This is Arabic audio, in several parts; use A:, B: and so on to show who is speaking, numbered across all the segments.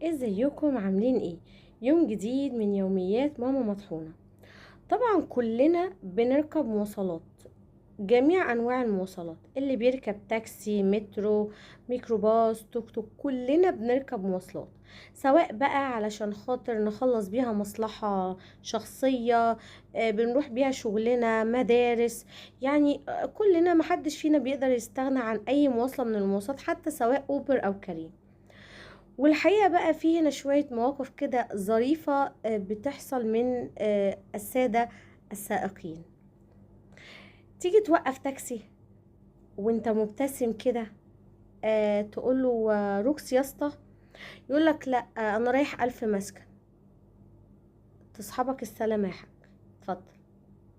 A: ازيكم عاملين ايه؟ يوم جديد من يوميات ماما مطحونة. طبعا كلنا بنركب مواصلات، جميع انواع المواصلات، اللي بيركب تاكسي، مترو، ميكروباص، توك توك، كلنا بنركب مواصلات، سواء بقى علشان خاطر نخلص بيها مصلحة شخصية، بنروح بيها شغلنا، مدارس. يعني كلنا، محدش فينا بيقدر يستغنى عن اي مواصلة من المواصلات، حتى سواء اوبر او كريم. والحقيقة بقى في هنا شوية مواقف كده ظريفة بتحصل من السادة السائقين. تيجي توقف تاكسي وانت مبتسم كده، تقوله روكس يا اسطى، يقولك لا، انا رايح الف مسكن. تصحبك السلامة يا حاج، اتفضل،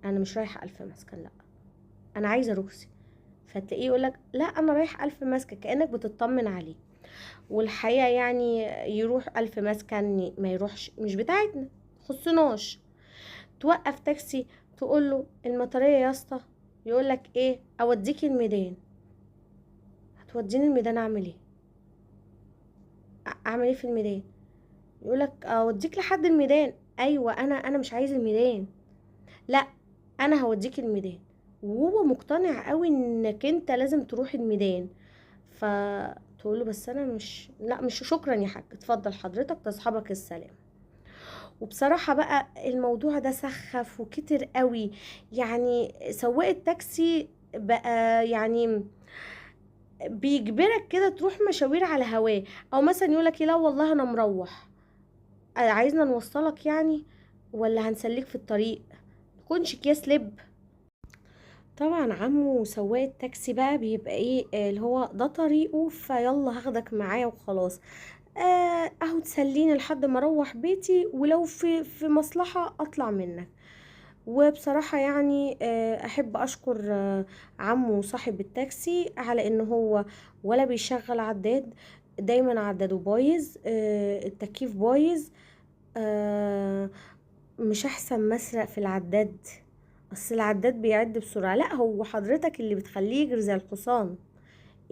A: انا مش رايح الف مسكن، لا انا عايزة روكسي. فتلاقيه يقولك لا انا رايح الف مسكن، كأنك بتطمن عليه. والحقيقة يعني يروح ألف مسكن ما يروحش، مش بتاعتنا، خصناش. توقف تاكسي تقول له المطرية يا اسطى، يقول لك ايه، اوديك الميدان. هتوديني الميدان اعمل ايه؟ اعمل ايه في الميدان؟ يقول لك اوديك لحد الميدان. ايوه، انا مش عايز الميدان، لا انا هوديك الميدان. وهو مقتنع قوي انك انت لازم تروح الميدان. فتقول له بس انا مش، لا مش، شكرا يا حاج، اتفضل حضرتك، تصحبك السلام. وبصراحة بقى الموضوع ده سخف وكتر قوي. يعني سواق التاكسي بقى يعني بيجبرك كده تروح مشاوير على هواه، او مثلا يقولك لا والله انا مروح، عايزنا نوصلك يعني ولا هنسليك في الطريق؟ تكونش اكياس لب. طبعا عمو سواق التاكسي بقى بيبقى ايه، اللي هو ده طريقه، فيلا هاخدك معايا وخلاص. اهو تسليني لحد ما اروح بيتي، ولو في مصلحة اطلع منك. وبصراحة يعني احب اشكر عمو صاحب التاكسي على ان هو ولا بيشغل عداد، دايما عداده بايظ، التكييف بايظ. آه، مش احسن مسرق في العداد، اصل العداد بيعد بسرعة، لا هو حضرتك اللي بتخليه يجري زي الحصان.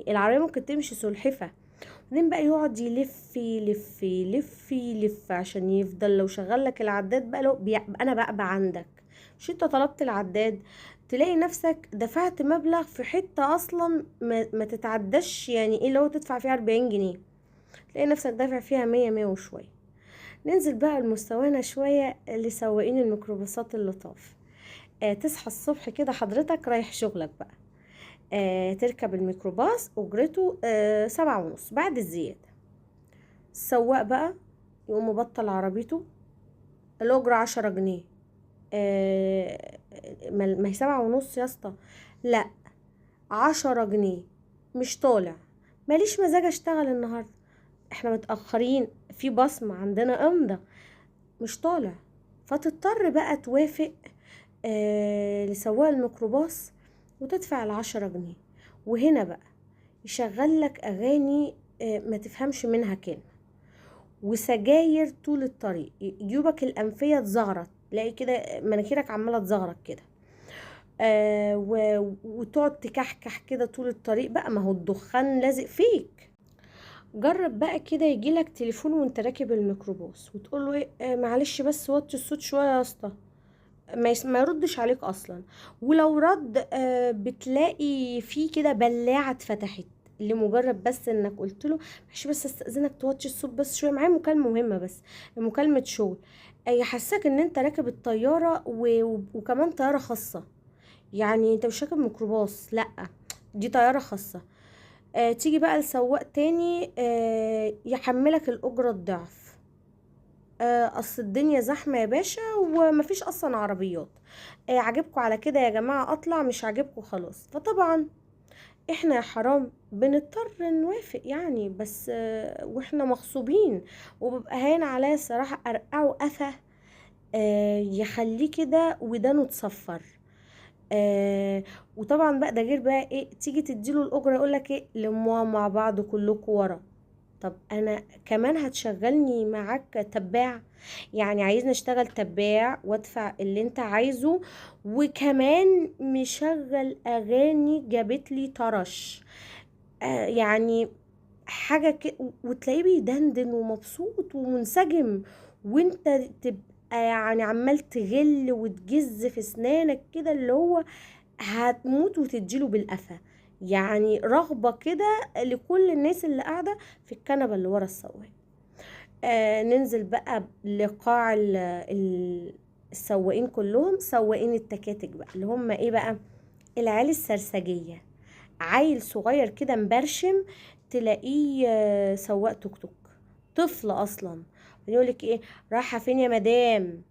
A: العربية ممكن تمشي سلحفة، بعدين بقى يقعد يلف يلف يلف يلف عشان يفضل لو شغل لك العداد بقى، لو انا بقى عندك، مش انت طلبت العداد؟ تلاقي نفسك دفعت مبلغ في حتة اصلا ما تتعداش، يعني ايه لو تدفع فيها 40 جنيه، تلاقي نفسك دافع فيها 100 وشوية. ننزل بقى لمستوانا شوية لسواقين الميكروباصات اللطاف. تصحى الصبح كده حضرتك رايح شغلك بقى، تركب الميكروباص، اجرته 7:30 بعد الزيادة. السواق بقى يقوم مبطل عربيته، الأجرة 10 جنيه. ما هي 7:30 يا اسطى، لا 10 جنيه، مش طالع، ماليش مزاج اشتغل النهاردة، احنا متأخرين في بصمة عندنا امضى، مش طالع. فتضطر بقى توافق لسواق الميكروباص وتدفع ال10 جنيه. وهنا بقى يشغل لك أغاني ما تفهمش منها كلمة، وسجاير طول الطريق، جيوبك الأنفية تزغرط، تلاقي كده مناخيرك عمالة تزغرط كده. وتقعد تكحكح كده طول الطريق بقى، ما هو الدخان لازق فيك. جرب بقى كده يجيلك تليفون وانت راكب الميكروباص وتقول له ايه، معلش بس وطي الصوت شويه يا اسطى، ما يردش عليك اصلا. ولو رد بتلاقي فيه كده بلاعه اتفتحت، لمجرد بس انك قلت له معلش بس استاذنك توطي الصوت بس شويه، معايا مكالمه مهمه بس، مكالمه شغل. يحسسك ان انت راكب الطياره وكمان طياره خاصه، يعني انت مش راكب ميكروباص، لا دي طياره خاصه. تيجي بقى لسواق تاني يحملك الأجرة الضعف. أصل الدنيا زحمة يا باشا ومفيش أصلا عربيات، عجبكوا على كده يا جماعة أطلع، مش عجبكوا خلاص. فطبعا احنا يا حرام بنضطر نوافق يعني، بس واحنا مغصوبين، وببقى هين عليا الصراحة أرقعه قفا، يخليه كده ودانه تصفر. وطبعا بقى ده غير بقى ايه، تيجي تديله الاجره يقولك ايه، لموا مع بعض كلكم ورا. طب انا كمان هتشغلني معاك تباع؟ يعني عايزني اشتغل تباع وادفع اللي انت عايزه، وكمان مشغل اغاني جابت لي طرش؟ يعني حاجة وتلاقيه بيدندن ومبسوط ومنسجم، وانت تبقى يعني عمال تغل وتجز في اسنانك كده، اللي هو هتموت وتديله بالقفا. يعني رغبة كده لكل الناس اللي قاعدة في الكنبة اللي ورا السواق. ننزل بقى لقاع السواقين كلهم، سواقين التكاتك بقى، اللي هم ايه بقى؟ العيال السرسجية. عيل صغير كده مبرشم، تلاقيه سواق توك توك، طفل اصلا، يقولك ايه؟ رايحة فين يا مدام؟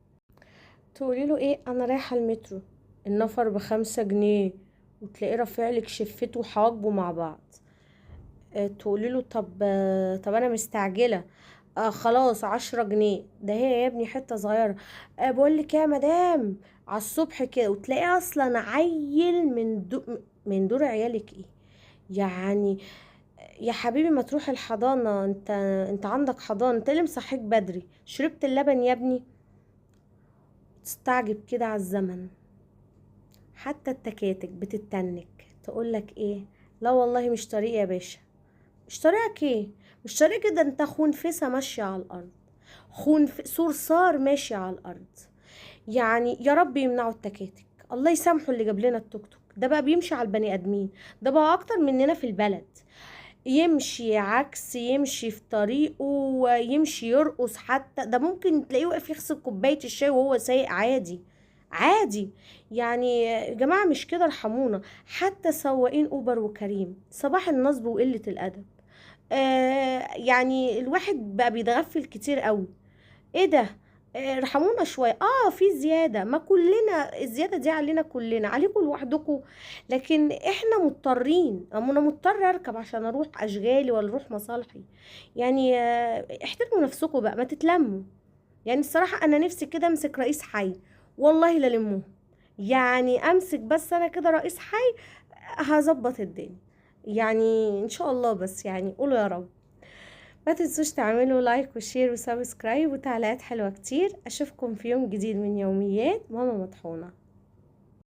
A: تقولي له ايه؟ انا رايحة المترو، النفر ب5 جنيه، وتلاقيه رافعلك شفته وحواجبه مع بعض. تقولي له طب انا مستعجلة. خلاص 10 جنيه، ده هي يا ابني حتة صغيرة. بقولك يا مدام، على الصبح كده، وتلاقيه اصلا عيل من دور عيالك ايه يعني. يا حبيبي ما تروح الحضانة، انت عندك حضانة، انت اللي مصحيك بدري، شربت اللبن يا ابني؟ تستعجب كده على الزمن. حتى التكاتك بتتنك، تقولك ايه؟ لا والله مش طريق يا باشا. مش طريقك ايه؟ مش طريق كده، انت خنفسة ماشية على الارض، صرصار ماشي على الارض. يعني يا رب يمنعوا التكاتك، الله يسامحوا اللي جاب لنا التوك توك ده، بقى بيمشي على البني ادمين، ده بقى اكتر مننا في البلد. يمشي عكس، يمشي في طريقه، ويمشي يرقص، حتى ده ممكن تلاقيه واقف يغسل كوباية الشاي وهو سايق عادي. عادي. يعني يا جماعة مش كده، ارحمونا. حتى سواقين اوبر وكريم، صباح النصب وقلة الادب. يعني الواحد بقى بيتغفل كتير قوي. ايه ده؟ ارحمونا شويه. في زياده، ما كلنا الزياده دي علينا كلنا، عليكم لوحدكم. لكن احنا مضطرين، انا مضطر اركب عشان اروح اشغالي ولا اروح مصالحي. يعني احترموا نفسكم بقى، ما تتلموا. يعني الصراحه انا نفسي كده امسك رئيس حي، والله لا لموه. يعني امسك بس انا كده رئيس حي، هظبط الدنيا. يعني ان شاء الله، بس يعني قولوا يا رب. ما تنسوش تعملوا لايك وشير وسبسكرايب وتعليقات حلوة كتير. اشوفكم في يوم جديد من يوميات ماما مطحونة.